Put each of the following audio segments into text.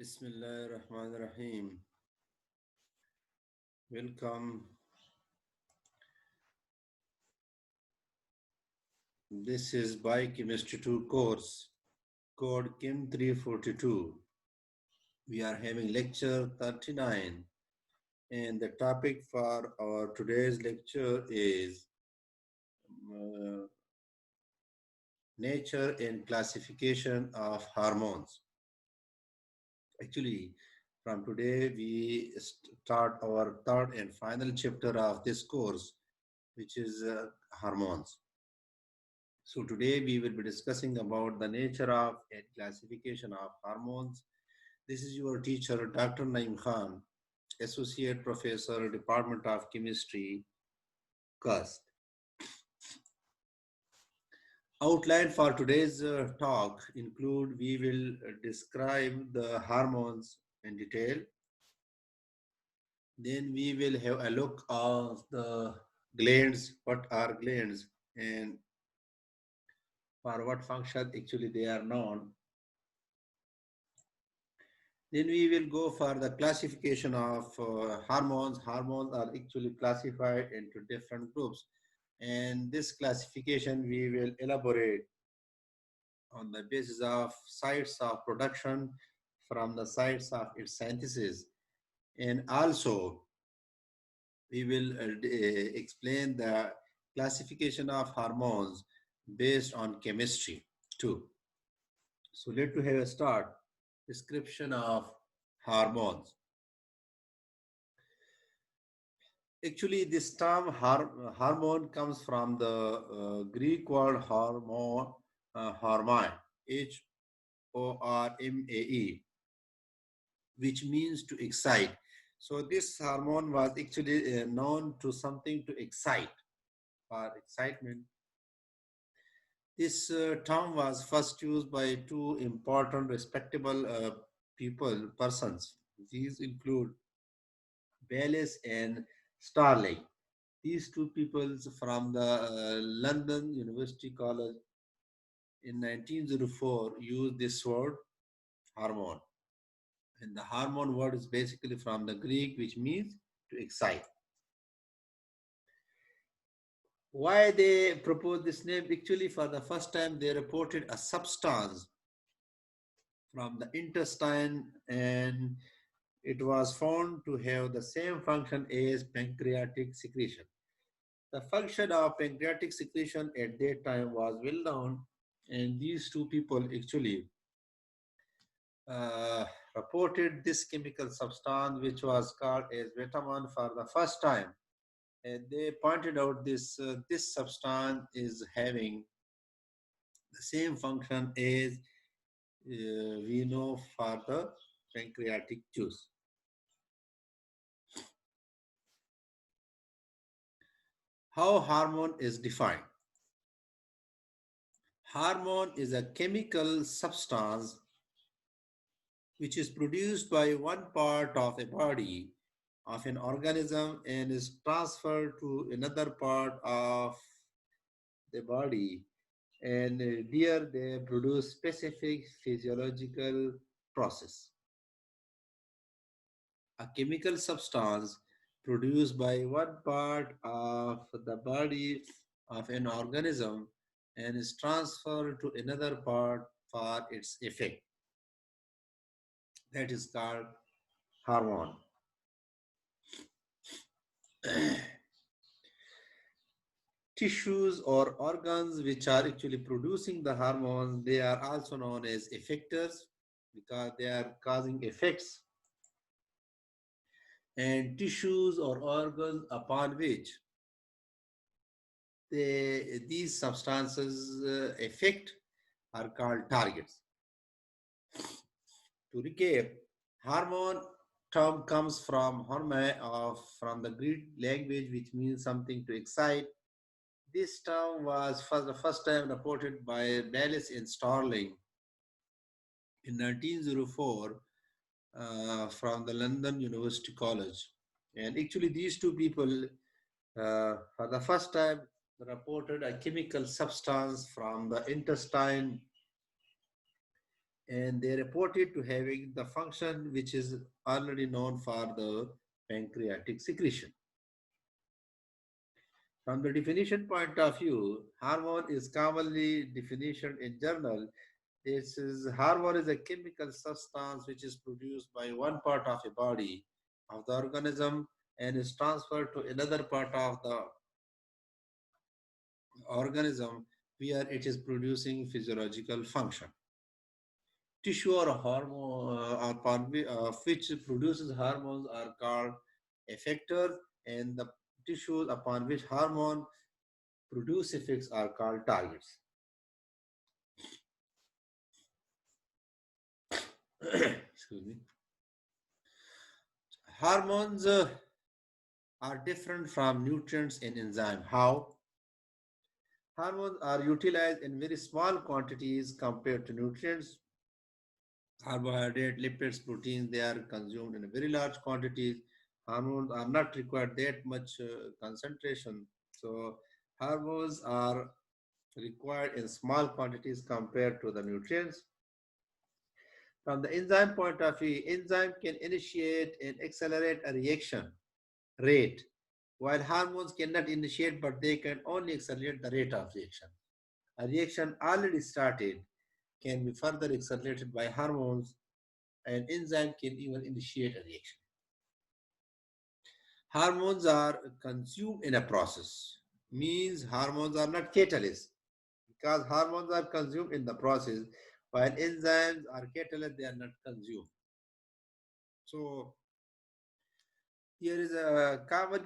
Bismillahirrahmanirrahim. Welcome. This is Biochemistry 2 course, code Chem 342. We are having lecture 39, and the topic for our today's lecture is uh, nature and classification of hormones. Actually, from today we start our third and final chapter of this course, which is hormones. So today we will be discussing about the nature of and classification of hormones. This is your teacher, Dr. Naim Khan, Associate Professor, Department of Chemistry, CUST. Outline for today's talk include we will describe the hormones in detail. Then we will have a look of the glands, what are glands and for what function actually they are known. Then we will go for the classification of hormones. Hormones are actually classified into different groups. And this classification we will elaborate on the basis of sites of production from the sites of its synthesis. And also we will explain the classification of hormones based on chemistry too. So let us have a start. Description of hormones. Actually, this term hormone comes from the Greek word hormone, hormone, Hormane, which means to excite. So this hormone was actually known to something to excite, for excitement. This term was first used by two important respectable persons. These include Baylis and Starling. These two people from the London University College in 1904 used this word hormone. And the hormone word is basically from the Greek, which means to excite. Why they proposed this name? Actually, for the first time, they reported a substance from the intestine, and it was found to have the same function as pancreatic secretion. The function of pancreatic secretion at that time was well known, and these two people actually uh, reported this chemical substance, which was called as vitamin, for the first time. And they pointed out this substance is having the same function as we know for the pancreatic juice. How hormone is defined? Hormone is a chemical substance which is produced by one part of a body of an organism and is transferred to another part of the body, and there they produce specific physiological process. A chemical substance produced by one part of the body of an organism and is transferred to another part for its effect. That is called hormone. Tissues or organs which are actually producing the hormones, they are also known as effectors because they are causing effects. And tissues or organs upon which these substances affect are called targets. To recap, hormone term comes from hormone from the Greek language, which means something to excite. This term was for the first time reported by Baylis and Starling in 1904 from the London University College. And actually, these two people, for the first time, reported a chemical substance from the intestine and they reported to having the function which is already known for the pancreatic secretion. From the definition point of view, hormone is commonly definition in journal. This is hormone is a chemical substance which is produced by one part of a body of the organism and is transferred to another part of the organism where it is producing physiological function. Tissue or hormone which produces hormones are called effectors, and the tissues upon which hormone produce effects are called targets. Excuse me. Hormones are different from nutrients and enzymes. How? Hormones are utilized in very small quantities compared to nutrients. Carbohydrate, lipids, proteins, they are consumed in a very large quantities. Hormones are not required that much concentration. So hormones are required in small quantities compared to the nutrients. From the enzyme point of view, enzyme can initiate and accelerate a reaction rate, while hormones cannot initiate, but they can only accelerate the rate of reaction. A reaction already started can be further accelerated by hormones, and enzyme can even initiate a reaction. Hormones are consumed in a process, means hormones are not catalysts because hormones are consumed in the process, while enzymes are catalysts, they are not consumed. So here is a common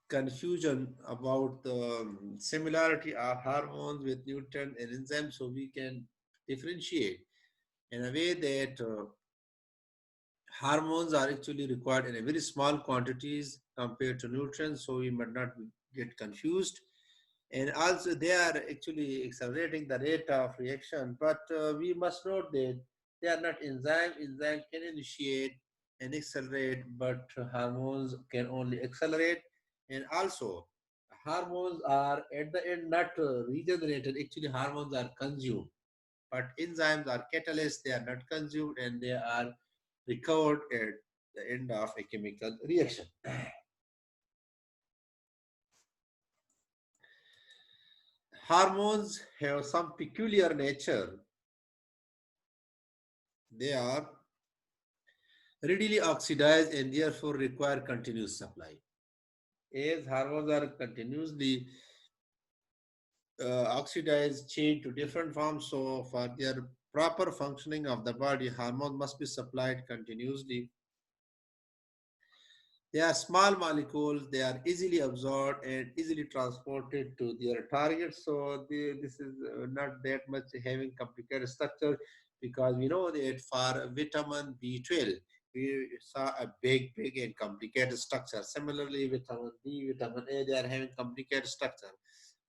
confusion about the similarity of hormones with nutrient and enzymes, so we can differentiate in a way that hormones are actually required in a very small quantities compared to nutrients, so we might not get confused. And also they are actually accelerating the rate of reaction, but we must note that they are not enzyme. Enzyme can initiate and accelerate, but hormones can only accelerate. And also hormones are at the end not regenerated. Actually hormones are consumed, but enzymes are catalysts. They are not consumed and they are recovered at the end of a chemical reaction. Hormones have some peculiar nature. They are readily oxidized and therefore require continuous supply. As hormones are continuously oxidized, changed to different forms, so for their proper functioning of the body, hormones must be supplied continuously. They are small molecules, they are easily absorbed and easily transported to their targets. So this is not that much having complicated structure, because we know that for vitamin B12, we saw a big and complicated structure. Similarly, vitamin D, vitamin A, they are having complicated structure.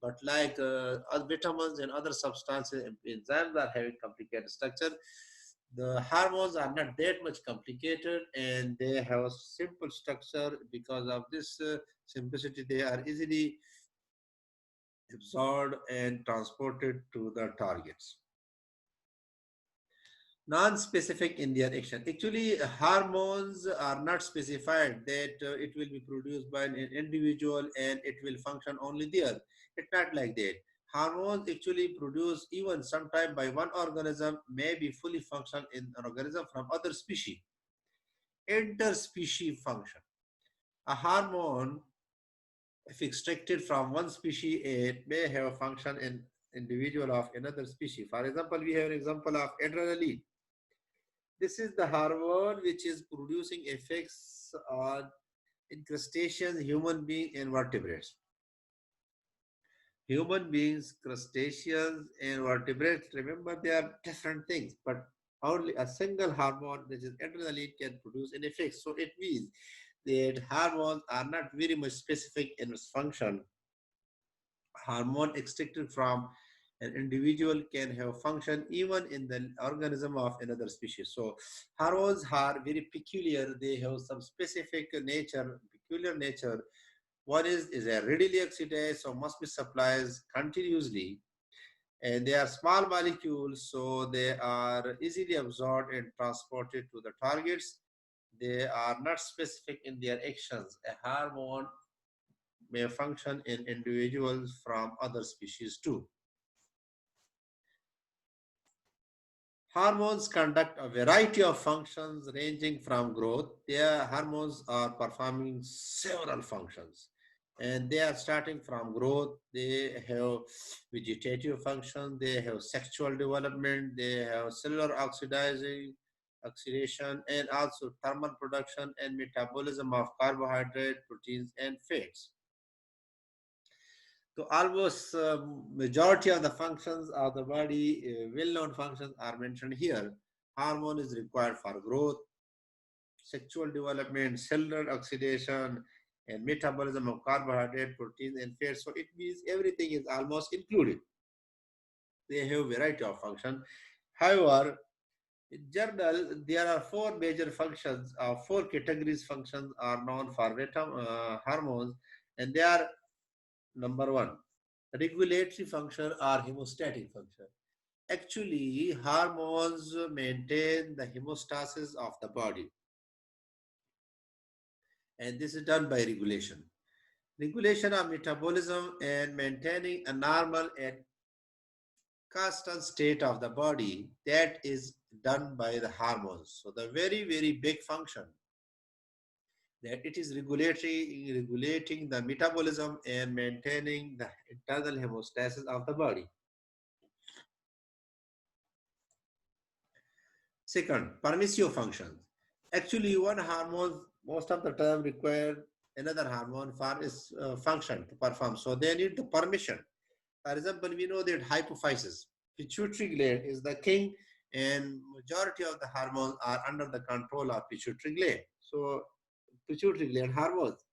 But like other vitamins and other substances, enzymes are having complicated structure. The hormones are not that much complicated and they have a simple structure. Because of this simplicity, they are easily absorbed and transported to the targets. Non-specific in their action. Actually, hormones are not specified that it will be produced by an individual and it will function only there. It's not like that. Hormones actually produced even sometime by one organism may be fully function in an organism from other species. Interspecies function. A hormone, if extracted from one species, it may have a function in individual of another species. For example, we have an example of adrenaline. This is the hormone which is producing effects on in crustaceans, human beings, and vertebrates. Human beings, crustaceans, and vertebrates, remember they are different things, but only a single hormone, which is adrenaline, can produce an effect. So it means that hormones are not very much specific in its function. Hormone extracted from an individual can have function even in the organism of another species. So hormones are very peculiar. They have some specific nature, peculiar nature. One is a readily oxidized, so must be supplied continuously. And they are small molecules, so they are easily absorbed and transported to the targets. They are not specific in their actions. A hormone may function in individuals from other species too. Hormones conduct a variety of functions ranging from growth. Their hormones are performing several functions and they are starting from growth. They have vegetative function, they have sexual development, they have cellular oxidation, and also thermal production and metabolism of carbohydrate, proteins, and fats. So almost majority of the functions of the body, well-known functions are mentioned here. Hormone is required for growth, sexual development, cellular oxidation, and metabolism of carbohydrate, proteins, and fats. So it means everything is almost included. They have variety of function. However, in general, there are four major functions, four categories functions are known for hormones, and they are number one, regulatory function or hemostatic function. Actually, hormones maintain the hemostasis of the body, and this is done by regulation. Regulation of metabolism and maintaining a normal and constant state of the body, that is done by the hormones. So the very, very big function that it is regulating the metabolism and maintaining the internal hemostasis of the body. Second, permissive functions. Actually, one hormone most of the time require another hormone for its function to perform. So they need the permission. For example, we know that hypophysis, pituitary gland is the king, and majority of the hormones are under the control of pituitary gland. So pituitary gland hormones.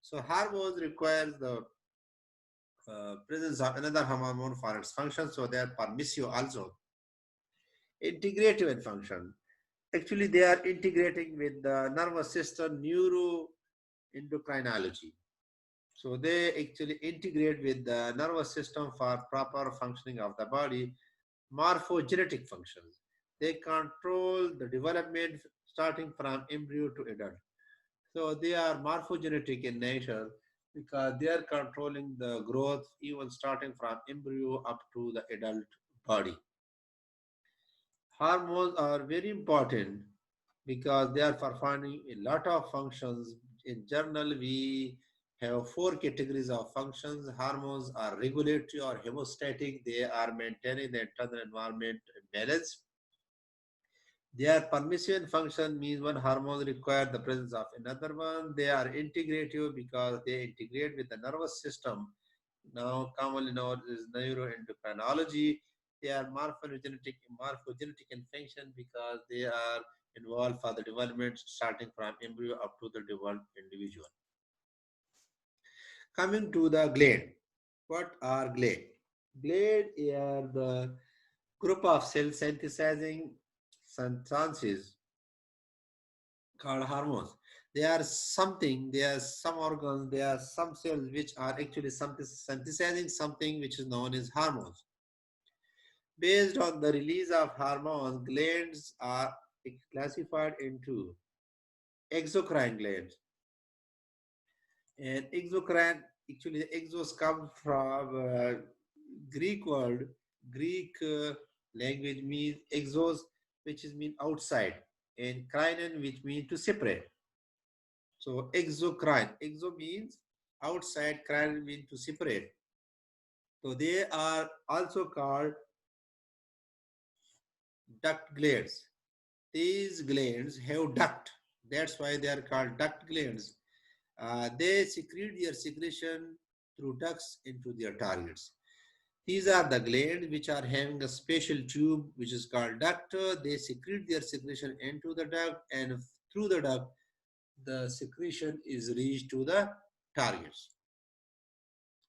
So hormones requires the presence of another hormone for its function. So they are permissive also. Integrative in function. Actually, they are integrating with the nervous system neuroendocrinology. So they actually integrate with the nervous system for proper functioning of the body. Morphogenetic functions. They control the development starting from embryo to adult. So they are morphogenetic in nature because they are controlling the growth even starting from embryo up to the adult body. Hormones are very important because they are performing a lot of functions. In general, we have four categories of functions. Hormones are regulatory or hemostatic. They are maintaining the internal environment balance. Their permission function means one hormone requires the presence of another one. They are integrative because they integrate with the nervous system. Now commonly known as neuroendocrinology. They are morphogenetic in function because they are involved for the development starting from embryo up to the developed individual. Coming to the gland. What are gland? Gland are the group of cells synthesizing substances called hormones. There are some organs, there are some cells which are actually synthesizing something which is known as hormones. Based on the release of hormones, glands are classified into exocrine glands. And exocrine, actually, the exos come from Greek word. Greek language means exos, which is mean outside, and crinen, which means to separate. So exocrine, exo means outside, crine means to separate. So they are also called duct glands. These glands have duct. That's why they are called duct glands. They secrete their secretion through ducts into their targets. These are the glands which are having a special tube which is called duct. They secrete their secretion into the duct, and through the duct, the secretion is reached to the targets.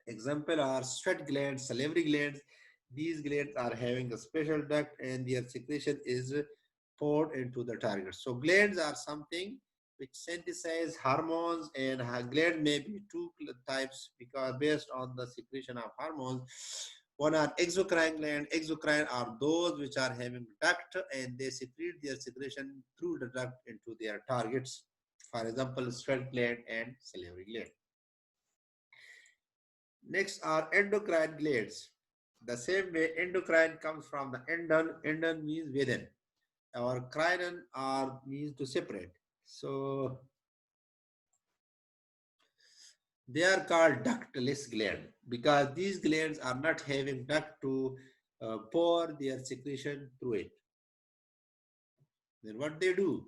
Example are sweat glands, salivary glands. These glands are having a special duct and their secretion is poured into the target. So glands are something which synthesize hormones, and gland may be two types because based on the secretion of hormones, One are exocrine gland. Exocrine are those which are having duct and they secrete their secretion through the duct into their targets. For example, sweat gland and salivary gland. Next are endocrine glands. The same way endocrine comes from the endon. Endon means within. Or crinen are means to separate. So they are called ductless gland because these glands are not having duct to pour their secretion through it. Then what they do?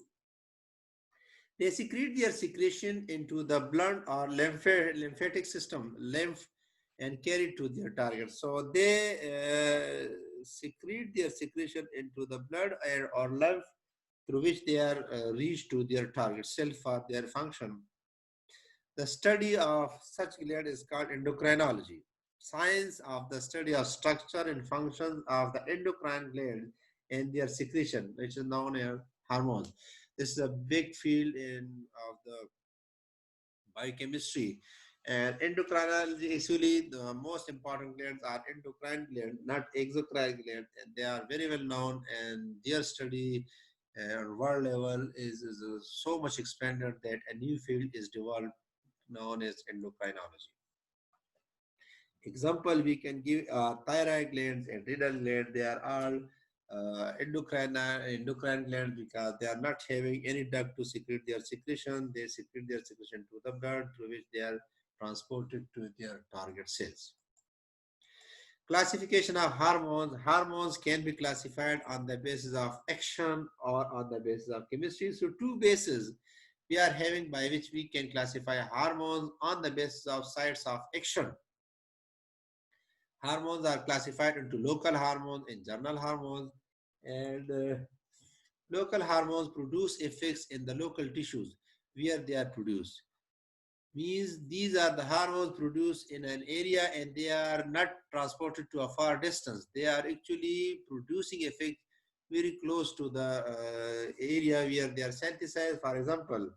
They secrete their secretion into the blood or lymphatic system, lymph, and carry it to their target. So they secrete their secretion into the blood or lymph through which they are reached to their target cell for their function. The study of such gland is called endocrinology. Science of the study of structure and functions of the endocrine gland and their secretion, which is known as hormones. This is a big field of the biochemistry. And endocrinology, actually, the most important glands are endocrine glands, not exocrine glands, and they are very well known. And their study at world level is so much expanded that a new field is developed known as endocrinology. Example, we can give thyroid glands and adrenal glands. They are all endocrine glands because they are not having any duct to secrete their secretion. They secrete their secretion to the blood through which they are transported to their target cells. Classification of hormones. Hormones can be classified on the basis of action or on the basis of chemistry. So two bases we are having by which we can classify hormones on the basis of sites of action. Hormones are classified into local hormones and general hormones. And local hormones produce effects in the local tissues where they are produced. Means these are the hormones produced in an area and they are not transported to a far distance. They are actually producing effect very close to the area where they are synthesized. For example,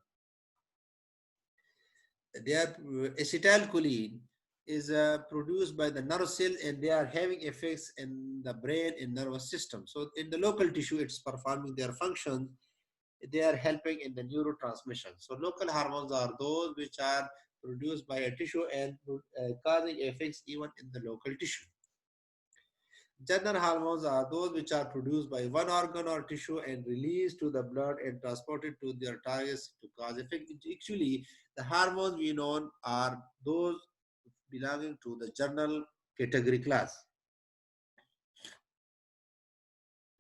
they are acetylcholine is produced by the nerve cell and they are having effects in the brain and nervous system. So in the local tissue, it's performing their function. They are helping in the neurotransmission. So local hormones are those which are produced by a tissue and causing effects even in the local tissue. General hormones are those which are produced by one organ or tissue and released to the blood and transported to their targets to cause effect. Actually, the hormones we know are those belonging to the general category class.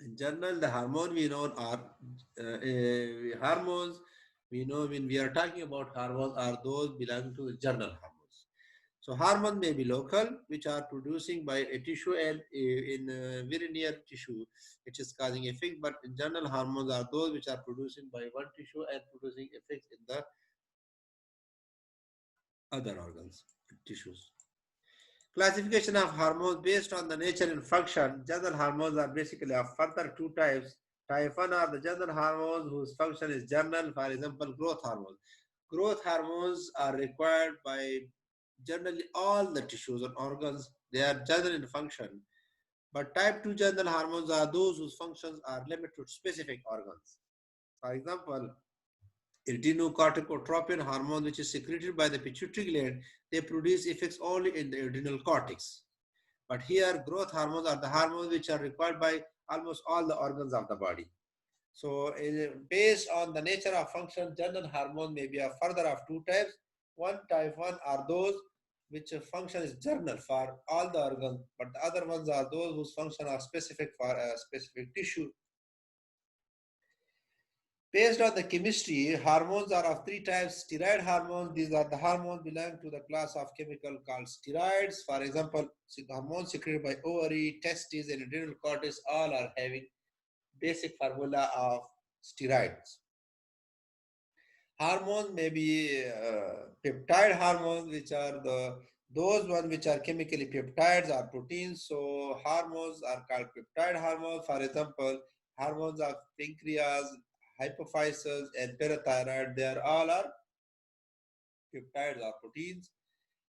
In general, the hormone we know are hormones. We know when we are talking about hormones are those belonging to the general hormones. So hormone may be local, which are producing by a tissue and in very near tissue, which is causing effect. But in general, hormones are those which are producing by one tissue and producing effects in the other organs, tissues. Classification of hormones based on the nature and function. General hormones are basically of further two types. Type 1 are the general hormones whose function is general, for example, growth hormones. Growth hormones are required by generally all the tissues and organs. They are general in function. But type 2 general hormones are those whose functions are limited to specific organs. For example, adrenocorticotropin hormone, which is secreted by the pituitary gland, they produce effects only in the adrenal cortex. But here, growth hormones are the hormones which are required by almost all the organs of the body. So, based on the nature of function, general hormone may be a further of two types. One type 1 are those which function is general for all the organs, but the other ones are those whose function are specific for a specific tissue. Based on the chemistry, hormones are of three types. Steroid hormones, these are the hormones belong to the class of chemical called steroids. For example, hormones secreted by ovary, testes, and adrenal cortex all are having basic formula of steroids. Hormones may be peptide hormones, which are those ones which are chemically peptides or proteins. So hormones are called peptide hormones. For example, hormones of pancreas, hypophysis, and parathyroid, they are all are peptides or proteins.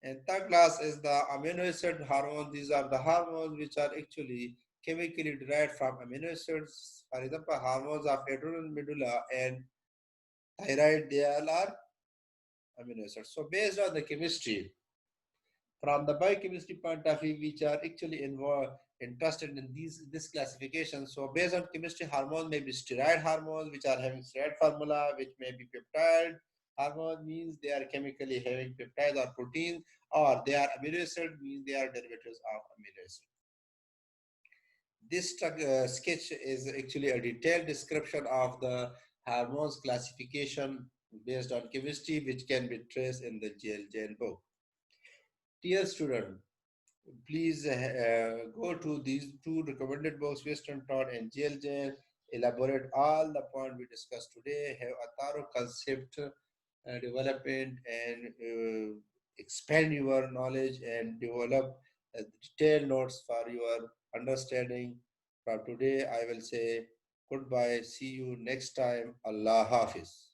And third class is the amino acid hormones. These are the hormones which are actually chemically derived from amino acids. For example, hormones of adrenal medulla and thyroid, they all are amino acids. So based on the chemistry, from the biochemistry point of view, which are actually involved, interested in this classification. So based on chemistry, hormones may be steroid hormones, which are having steroid formula, which may be peptide hormone, means they are chemically having peptides or proteins, or they are amino acid, means they are derivatives of amino acid. This sketch is actually a detailed description of the hormones classification based on chemistry, which can be traced in the GL book. Dear student, please go to these two recommended books, Western Thought and GL Jain. Elaborate all the points we discussed today. Have a thorough concept development and expand your knowledge and develop detailed notes for your understanding. From today, I will say goodbye. See you next time. Allah Hafiz.